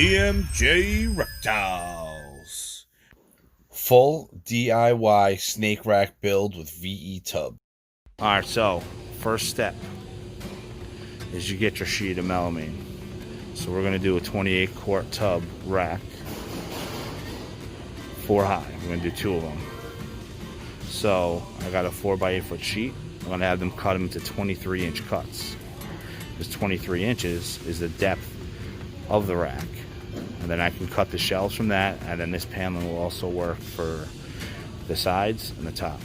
DMJ Reptiles. Full DIY snake rack build with VE tub. Alright, so first step is you get your sheet of melamine. So we're going to do a 28 quart tub rack, 4 high. We're going to do 2 of them. So I got a 4x8 foot sheet. I'm going to have them cut them into 23-inch cuts. Because 23 inches is the depth of the rack. And then I can cut the shelves from that, and then this paneling will also work for the sides and the top.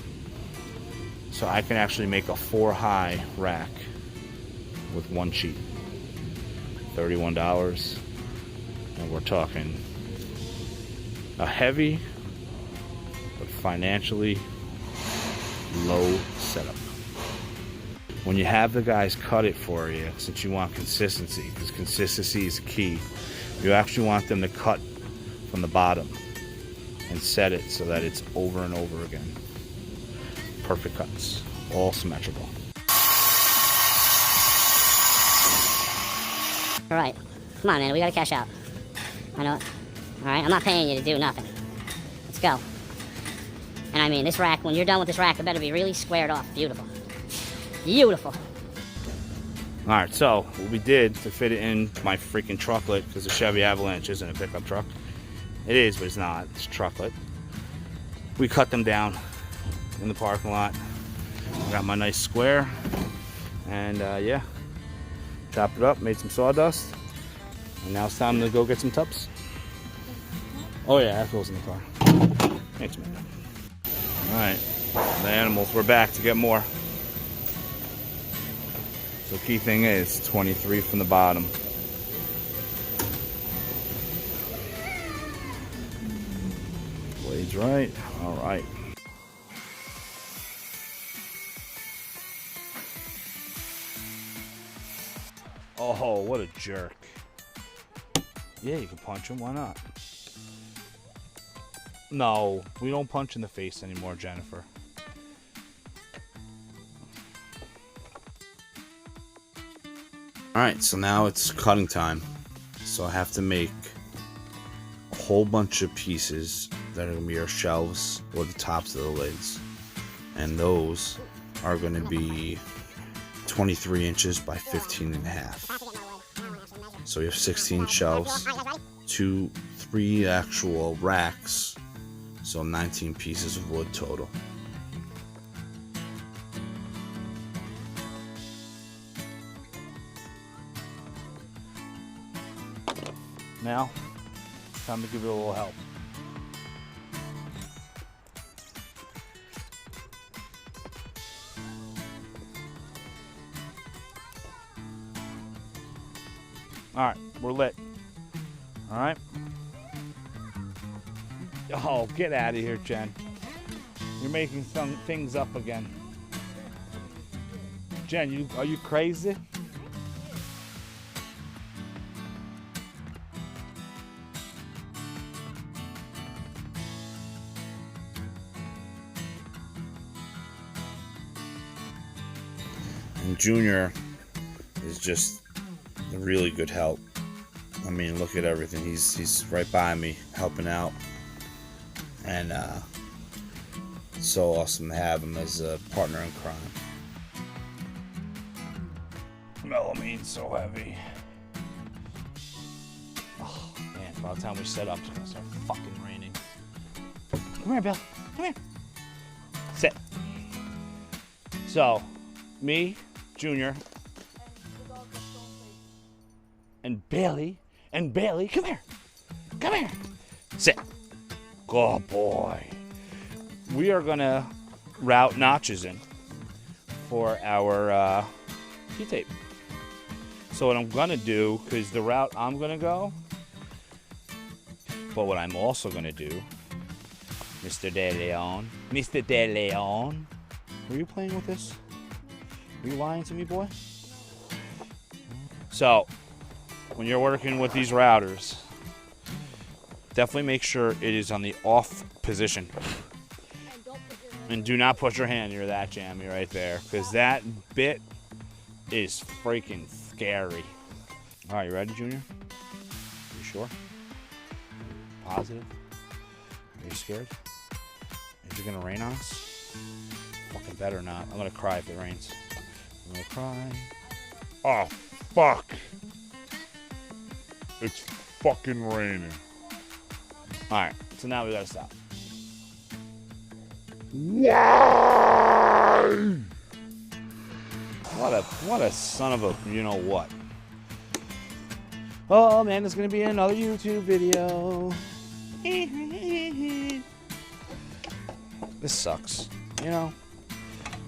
So I can actually make a 4 high rack with 1 sheet. $31. And we're talking a heavy but financially low setup. When you have the guys cut it for you, since you want consistency, because consistency is key, you actually want them to cut from the bottom and set it so that it's over and over again. Perfect cuts, all symmetrical. All right, come on, man, we gotta cash out. I know it. All right, I'm not paying you to do nothing. Let's go. And I mean, this rack, when you're done with this rack, it better be really squared off. Beautiful. Beautiful. All right, so what we did to fit it in my freaking trucklet, because the Chevy Avalanche isn't a pickup truck. It is, but it's not. It's a trucklet. We cut them down in the parking lot. I got my nice square, and yeah, chopped it up, made some sawdust, and now it's time to go get some tubs. Oh yeah, that goes in the car. Thanks, man. All right, the animals, we're back to get more. So key thing is 23 from the bottom. Blades right. All right. Oh, what a jerk. Yeah, you can punch him. Why not? No, we don't punch in the face anymore, Jennifer. Alright, so now it's cutting time. So I have to make a whole bunch of pieces that are going to be our shelves or the tops of the lids. And those are going to be 23 inches by 15.5. So we have 16 shelves, 3 actual racks, so 19 pieces of wood total. Now, time to give it a little help. All right, we're lit. All right. Oh, get out of here, Jen. You're making some things up again. Jen, are you crazy? And Junior is just a really good help. I mean, look at everything. He's right by me, helping out. And it's so awesome to have him as a partner in crime. Melamine's so heavy. Oh, man, by the time we set up, it's gonna start fucking raining. Come here, Bill. Come here. Sit. So, me, Junior, and Bailey, come here. Come here. Sit. Good boy. We are gonna route notches in for our P-tape. So what I'm gonna do, because the route I'm gonna go, but what I'm also gonna do, Mr. De Leon, were you playing with this? Are you lying to me, boy? So, when you're working with these routers, definitely make sure it is on the off position. And do not put your hand near that jammy right there, because that bit is freaking scary. All right, you ready, Junior? You sure? positive? Are you scared? Is it gonna rain on us? Fucking better not. I'm gonna cry if it rains. I'm gonna cry. Oh, fuck. It's fucking raining. Alright, so now we gotta stop. Why? What a son of a you know what. Oh man, there's gonna be another YouTube video. This sucks. You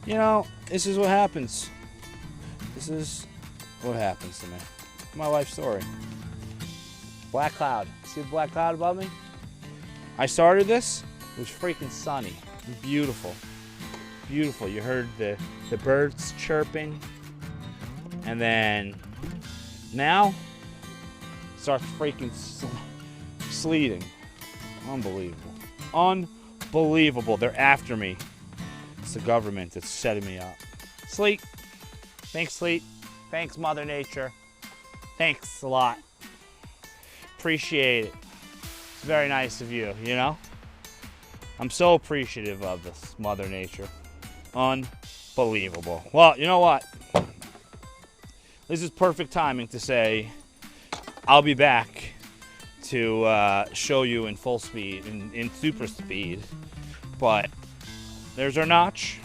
know, this is what happens. This is what happens to me. My life story. Black cloud. See the black cloud above me? I started this. It was freaking sunny. Beautiful. Beautiful. You heard the birds chirping. And then now it starts freaking sleeting. Unbelievable. Unbelievable. They're after me. It's the government that's setting me up. Sleet. Thanks, Sleet. Thanks, Mother Nature. Thanks a lot. Appreciate it. It's very nice of you, you know? I'm so appreciative of this, Mother Nature. Unbelievable. Well, you know what? This is perfect timing to say I'll be back to show you in full speed, in super speed. But there's our notch.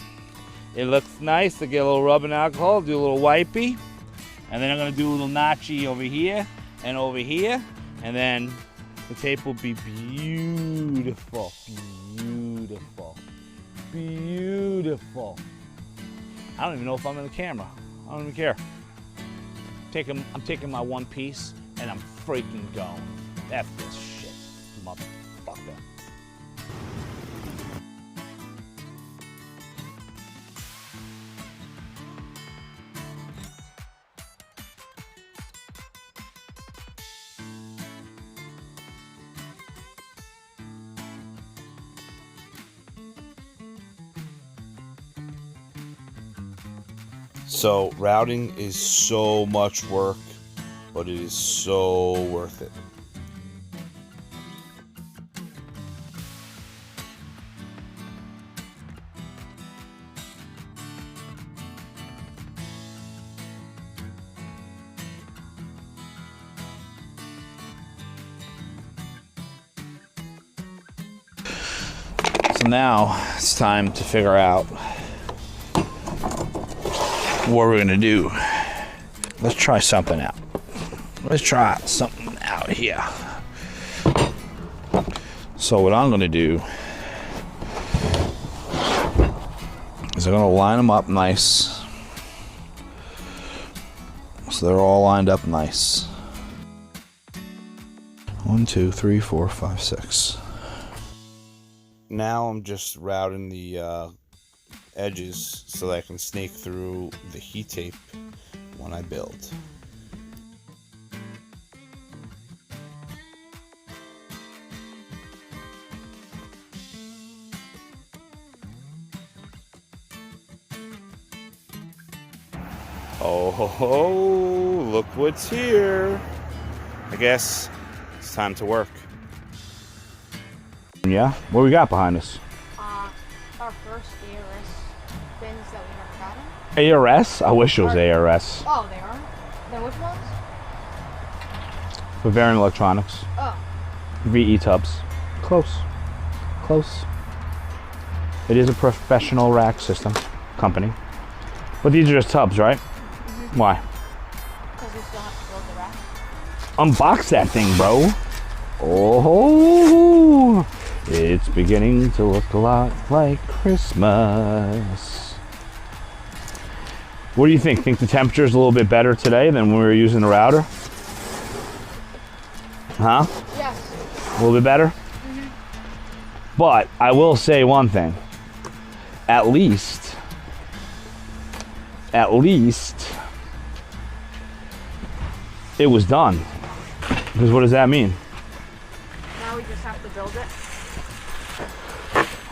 It looks nice to get a little rubbing alcohol, do a little wipey. And then I'm gonna do a little notchy over here and over here. And then the tape will be beautiful, beautiful, beautiful. I don't even know if I'm in the camera. I don't even care. I'm taking my one piece and I'm freaking going. F this shit, motherfucker. So routing is so much work, but it is so worth it. So now it's time to figure out what we're gonna do. Let's try something out. Let's try something out here. So what I'm gonna do is I'm gonna line them up nice. So they're all lined up nice. 1, 2, 3, 4, 5, 6. Now I'm just routing the edges so that I can snake through the heat tape when I build. Oh, look what's here. I guess it's time to work. Yeah, what we got behind us? Our first ARS bins that we never gotten. ARS? I wish it was ARS. Oh, they are? Then which ones? Vivarium Electronics. Oh. VE tubs. Close. Close. It is a professional rack system company. But these are just tubs, right? Mm-hmm. Why? Because we still have to build the rack. Unbox that thing, bro. Oh, it's beginning to look a lot like Christmas. What do you think? Think the temperature is a little bit better today than when we were using the router? Huh? Yes. A little bit better? Mm-hmm. But I will say one thing. At least, it was done. Because what does that mean? Now we just have to build it.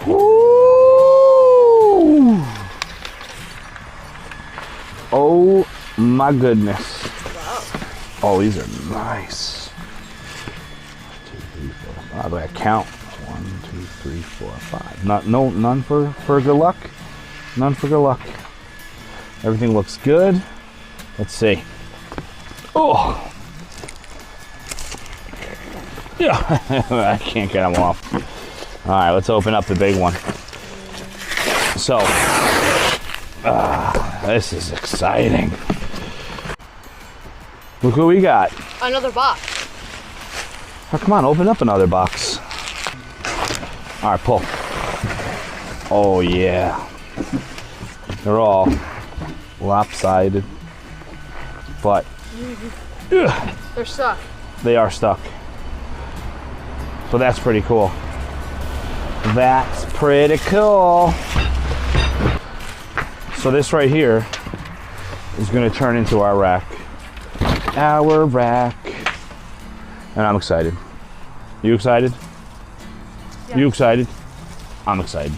Ooh. Oh my goodness. Wow. Oh, these are nice. 1, 2, 3, 4, but I count. 1, 2, 3, 4, 5. None for good luck. None for good luck. Everything looks good. Let's see. Oh. Yeah, I can't get them off. All right, let's open up the big one. So, this is exciting. Look what we got. Another box. Oh, come on, open up another box. All right, pull. Oh, yeah. They're all lopsided, but They're stuck. they are stuck. So that's pretty cool. That's pretty cool. So this right here is going to turn into our rack. Our rack. And I'm excited. You excited? Yeah. You excited? I'm excited.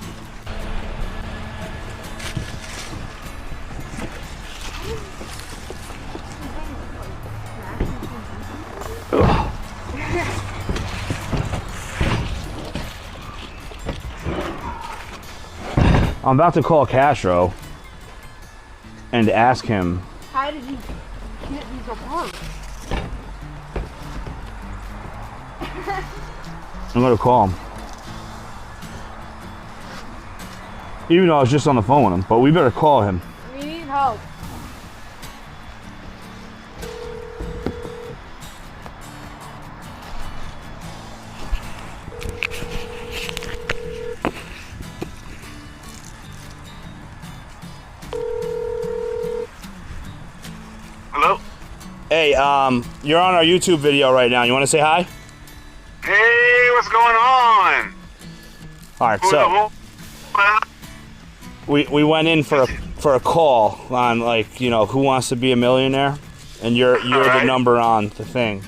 I'm about to call Castro and ask him. How did you get these apart? I'm gonna call him. Even though I was just on the phone with him, but we better call him. We need help. Hello? Hey, you're on our YouTube video right now. You want to say hi? Hey, what's going on? All right, so we went in for a call on, like, you know, Who Wants to Be a Millionaire, and you're the right. number on the thing.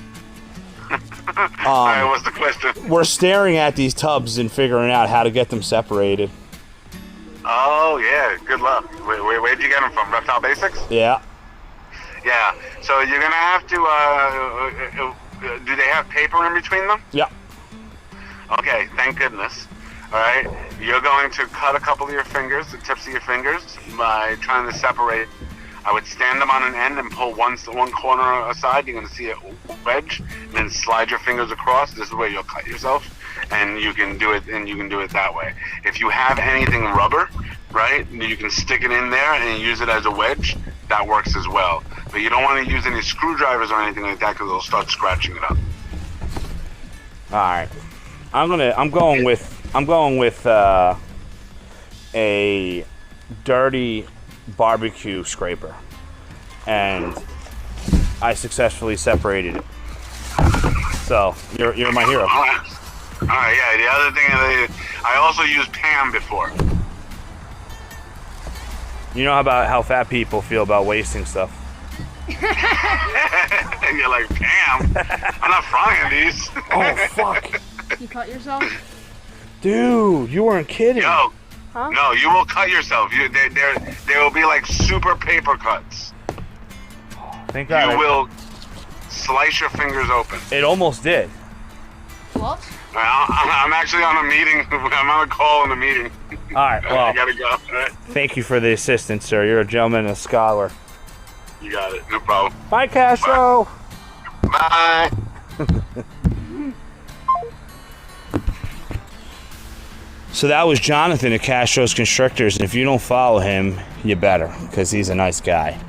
All right, what's the question? We're staring at these tubs and figuring out how to get them separated. Oh, yeah, good luck. Where'd you get them from? Reptile Basics? Yeah. Yeah, so you're going to have to, do they have paper in between them? Yeah. Okay, thank goodness. All right, you're going to cut a couple of your fingers, the tips of your fingers, by trying to separate. I would stand them on an end and pull one corner aside. You're going to see a wedge, and then slide your fingers across. This is where you'll cut yourself, and you can do it. And you can do it that way. If you have anything rubber, right, you can stick it in there and use it as a wedge. That works as well. But you don't want to use any screwdrivers or anything like that because it'll start scratching it up. All right. I'm going with a dirty barbecue scraper, and I successfully separated it. So you're my hero. All right, yeah. The other thing, I also used Pam before. You know about how fat people feel about wasting stuff. And you're like, Pam, I'm not frying these. Oh, fuck. You cut yourself? Dude, you weren't kidding. Yo, Huh? no, you will cut yourself. There will be like super paper cuts. Thank God. You will slice your fingers open. It almost did. What? I'm actually on a meeting. I'm on a call in a meeting. All right, well, I gotta go. All right. thank you for the assistance, sir. You're a gentleman and a scholar. You got it. No problem. Bye, Castro. Bye. So that was Jonathan at Castro's Constructors, and if you don't follow him, you better, because he's a nice guy.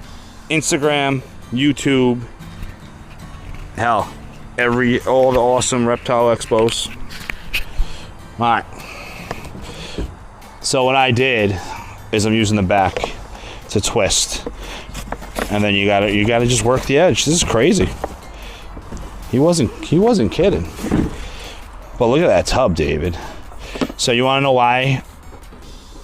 Instagram, YouTube, hell, all the awesome reptile expos. All right. So what I did is I'm using the back to twist, and then you gotta just work the edge. This is crazy. He wasn't kidding. But look at that tub, David. So you want to know why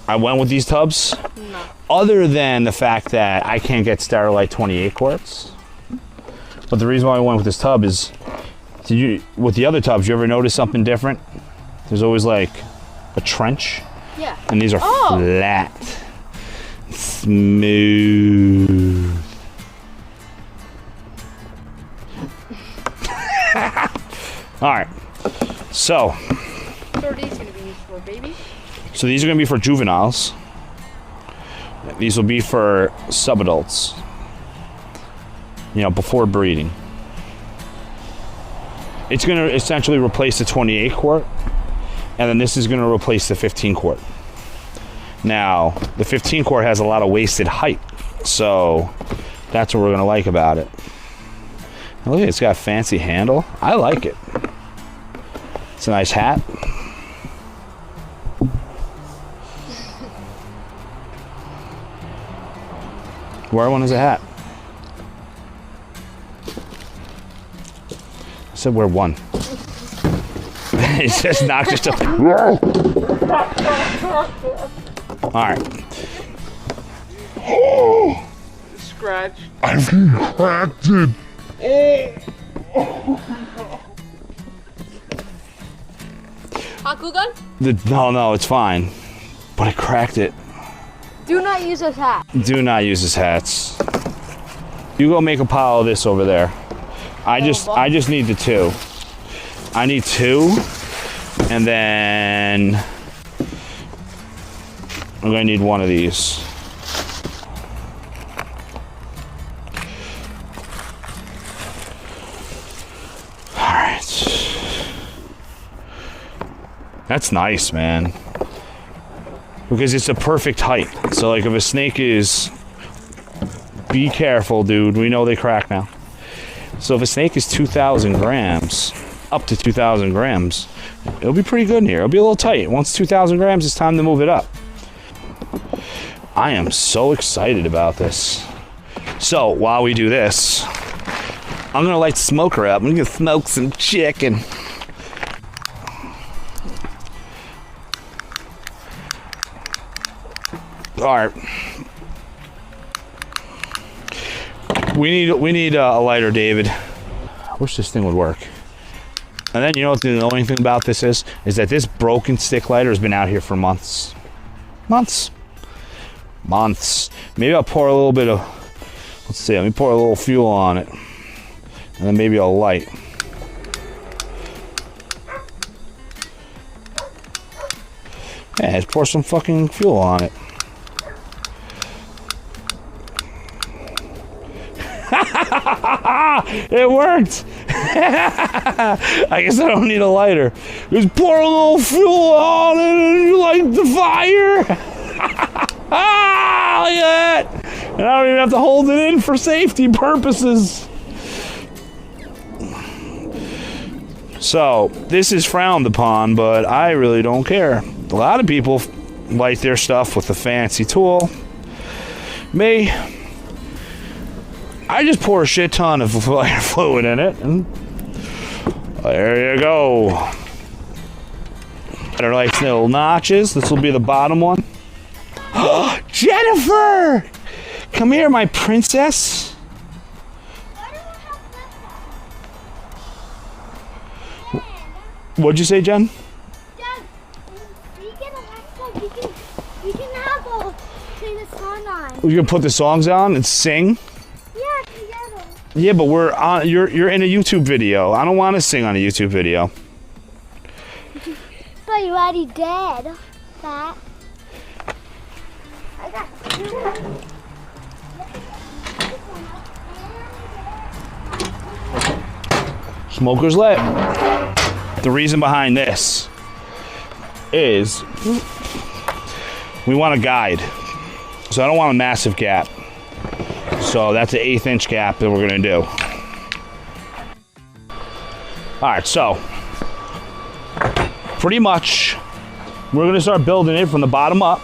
I went with these tubs? No. Other than the fact that I can't get Sterilite 28 quarts. But the reason why I went with this tub is, with the other tubs, you ever notice something different? There's always like a trench. Yeah. And these are flat. Smooth. All right. So So are these gonna be used for, baby? So these are going to be for juveniles. These will be for subadults. You know, before breeding. It's going to essentially replace the 28 quart. And then this is going to replace the 15 quart. Now, the 15 quart has a lot of wasted height. So that's what we're going to like about it. Look, it's got a fancy handle. I like it. It's a nice hat. Wear one as a hat. I said wear one. It's just not just a... Alright. Scratch. I've cracked it. Hot glue gun? No, it's fine. But I cracked it. Do not use this hat. Do not use his hats. You go make a pile of this over there. I just need the 2. I need 2, and then I'm gonna need one of these. All right. That's nice, man. Because it's a perfect height. So like if a snake is, be careful, dude. We know they crack now. So if a snake is 2,000 grams, up to 2,000 grams, it'll be pretty good in here. It'll be a little tight. Once 2,000 grams, it's time to move it up. I am so excited about this. So while we do this, I'm gonna light the smoker up. I'm gonna smoke some chicken. All right. We need a lighter, David. I wish this thing would work. And then you know what the annoying thing about this is that this broken stick lighter has been out here for months. Months. Maybe I'll pour a little bit of, let's see, let me pour a little fuel on it. And then maybe I'll light. Yeah, let's pour some fucking fuel on it. It worked! I guess I don't need a lighter. Just pour a little fuel on it and you light the fire! Look at that! And I don't even have to hold it in for safety purposes. So, this is frowned upon, but I really don't care. A lot of people light their stuff with a fancy tool. Me, I just pour a shit ton of lighter fluid in it, and there you go. They're like little notches. This will be the bottom one. Jennifer! Come here, my princess. What'd you say, Jen? Dad, we can have a turn the song on. We can put the songs on and sing? Yeah, together. Yeah, but we're on. You're in a YouTube video. I don't want to sing on a YouTube video. But you already did that. I got two. Smoker's lit. The reason behind this is we want a guide. So I don't want a massive gap. So that's an 1/8 inch gap that we're gonna do. All right, so pretty much we're gonna start building it from the bottom up.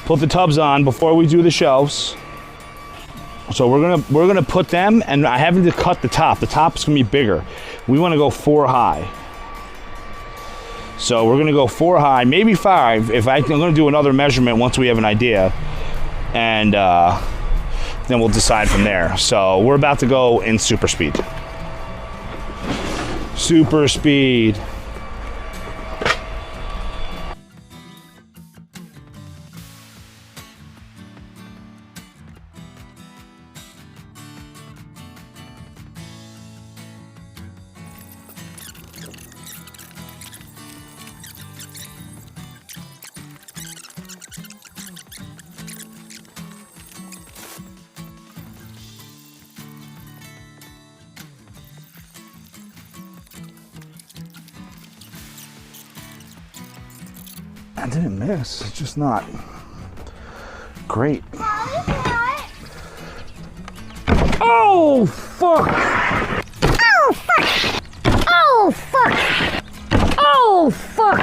Put the tubs on before we do the shelves. So we're gonna put them, and I haven't to cut the top. The top's gonna be bigger. We want to go 4 high. So we're gonna go 4 high, maybe 5. I'm gonna do another measurement once we have an idea, and then we'll decide from there. So we're about to go in super speed. Super speed. I didn't miss. It's just not great. Oh, fuck! Oh, fuck! Oh, fuck! Oh, fuck!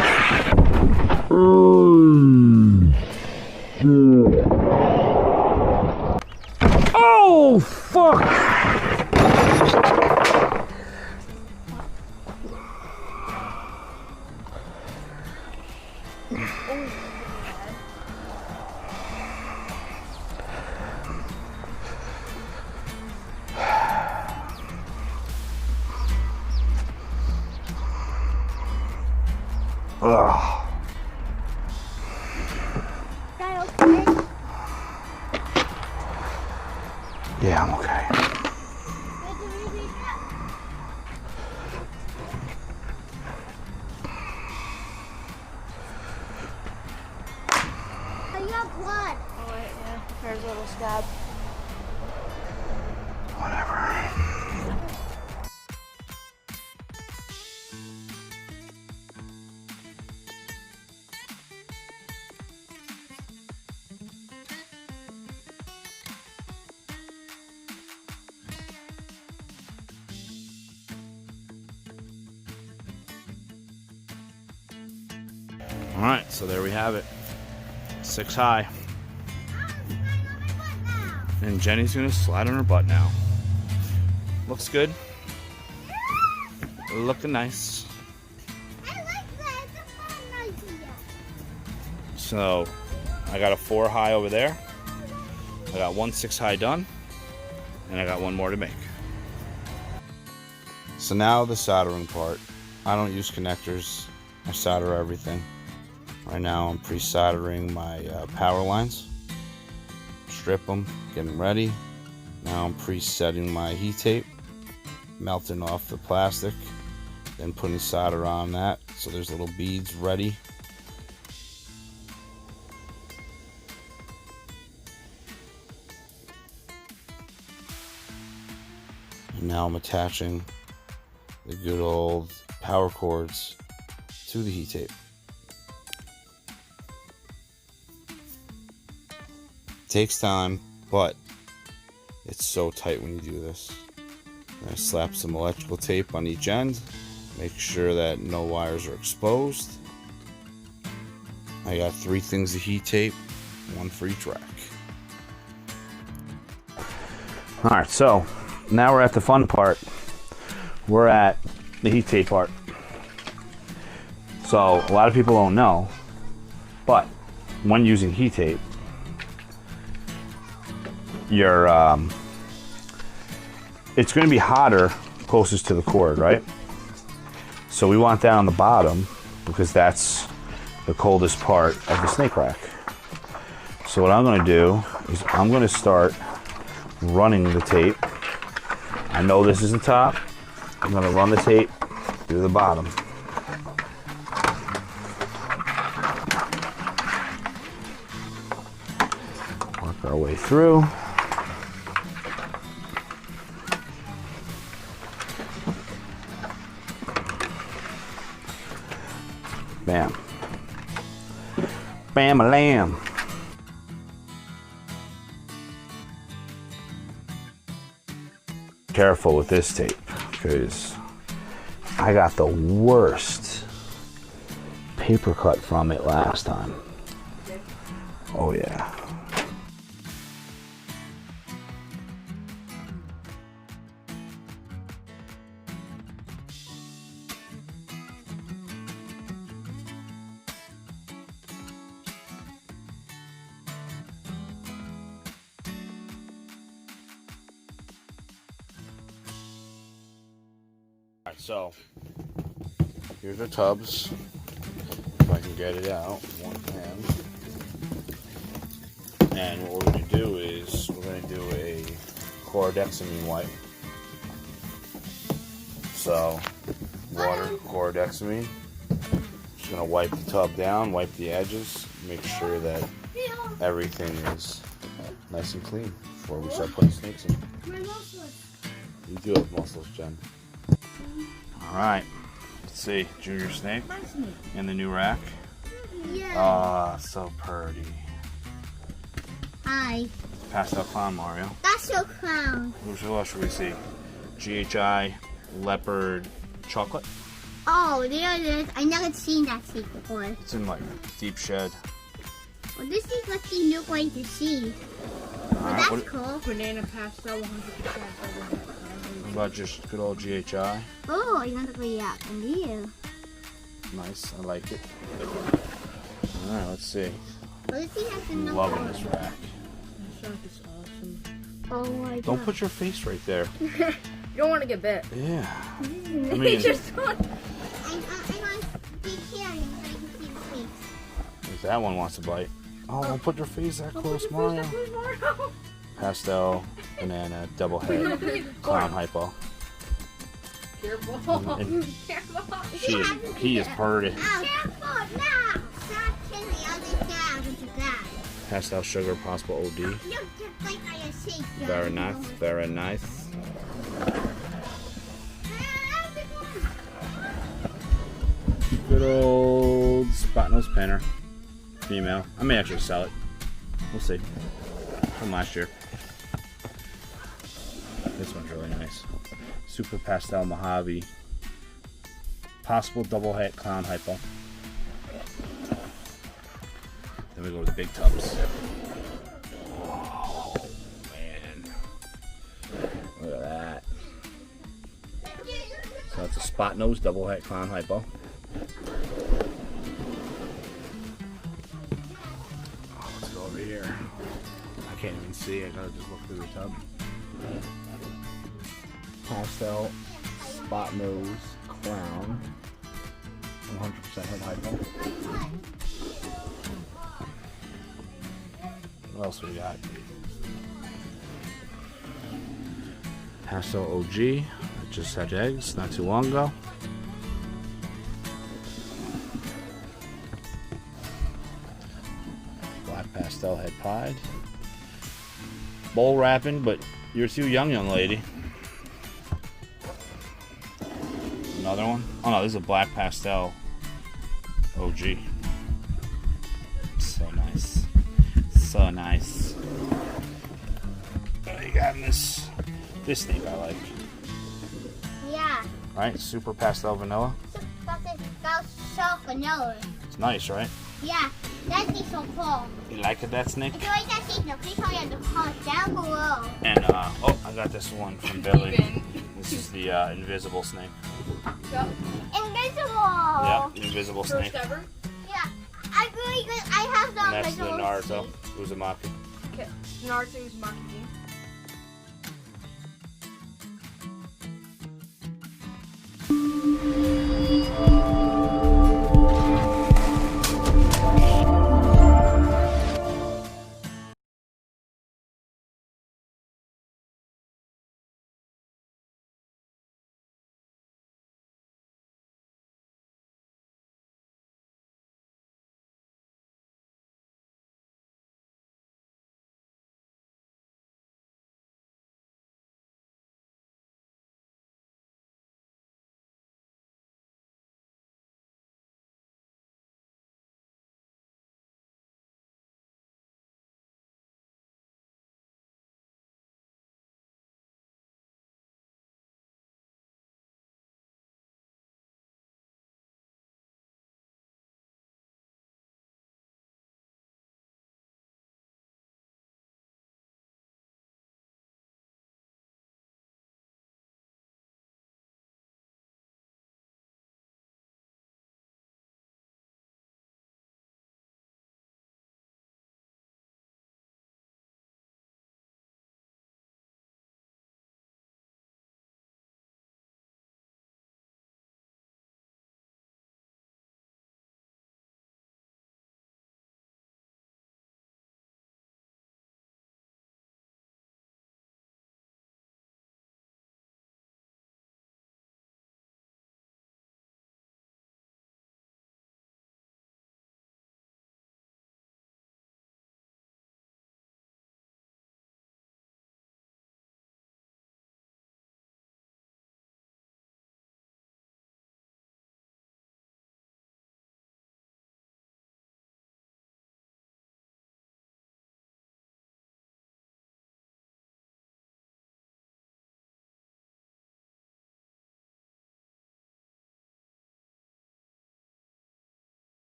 Oh, fuck! Ugh. That okay? Yeah, I'm okay. I got blood. Oh wait, yeah. There's a little scab. Whatever. All right, so there we have it. 6 high. And Jenny's gonna slide on her butt now. Looks good. Looking nice. I like that. It's a fun idea. So I got a 4 high over there. I got 1 6 high done. And I got 1 more to make. So now the soldering part. I don't use connectors. I solder everything. Right now I'm pre-soldering my power lines. Strip them, getting ready. Now I'm pre-setting my heat tape, melting off the plastic, then putting solder on that so there's little beads ready. And now I'm attaching the good old power cords to the heat tape. Takes time, but it's so tight when you do this. I slap some electrical tape on each end, make sure that no wires are exposed. I got 3 things of heat tape, 1 for each rack. All right, so now we're at the fun part. We're at the heat tape part. So a lot of people don't know, but when using heat tape, it's going to be hotter closest to the cord, right? So we want that on the bottom because that's the coldest part of the snake rack. So what I'm going to do is I'm going to start running the tape. I know this is the top. I'm going to run the tape through the bottom. Work our way through. Bam. Bam-a-lam. Careful with this tape because I got the worst paper cut from it last time. Oh yeah. Alright, so here's our tubs. If I can get it out with one hand. And what we're going to do is we're going to do a chlordexamine wipe. So water, chlordexamine. Just going to wipe the tub down, wipe the edges, make sure that everything is nice and clean before we start putting snakes in. You do have muscles, Jen. Alright, let's see, junior snake in the new rack. Yeah. Ah, so pretty. Hi. Pastel clown Mario. That's your clown. What else should we see? GHI leopard chocolate. Oh, there it is. I never seen that seed before. It's in like deep shed. Well, this is what you're going to see. Well, Alright, that's what cool. Banana pastel 100% what about just good old GHI? Oh, you want to go out from here. Nice, I like it. Alright, let's see. Well, this thing has enough. Loving this rack. This shark is awesome. Oh my god. Don't put your face right there. You don't want to get bit. Yeah. I You mean, just don't. I want to be carrying so I can see the face. if that one wants to bite. Oh, don't put your face that close, Mario. Pastel, banana, double head, clown hypo. Careful. And Careful. he is pretty. Oh, careful now. Stop killing the other dad with that. Pastel sugar, possible OD. You just like I say. Very nice, very nice. Good old spot nose pinner. Female. I may actually sell it. We'll see. From last year. This one's really nice. Super Pastel Mojave. Possible double hat clown hypo. Then we go to the big tubs. Oh man. Look at that. So that's a spot nose double hat clown hypo. Oh, let's go over here. I can't even see. I gotta just look through the tub. Pastel spot nose clown. 100% head hypo. What else we got? Pastel OG. I just had eggs not too long ago. Black pastel head pied. Bowl wrapping, but you're too young lady. Another one? Oh no, this is a black pastel OG. So nice. So nice. What do you got in this snake I like? Yeah. Right? Super pastel vanilla. That's so vanilla. It's nice, right? Yeah. That is so cool. You like it, that snake? If you like that signal, please tell me in the comments down below. And oh, I got this one from Billy. This is the invisible snake. Invisible. Yep, invisible snake. First ever. Yeah. I really good. I have the And that's the invisible Naruto snake. Uzumaki. Okay. Naruto is marketing.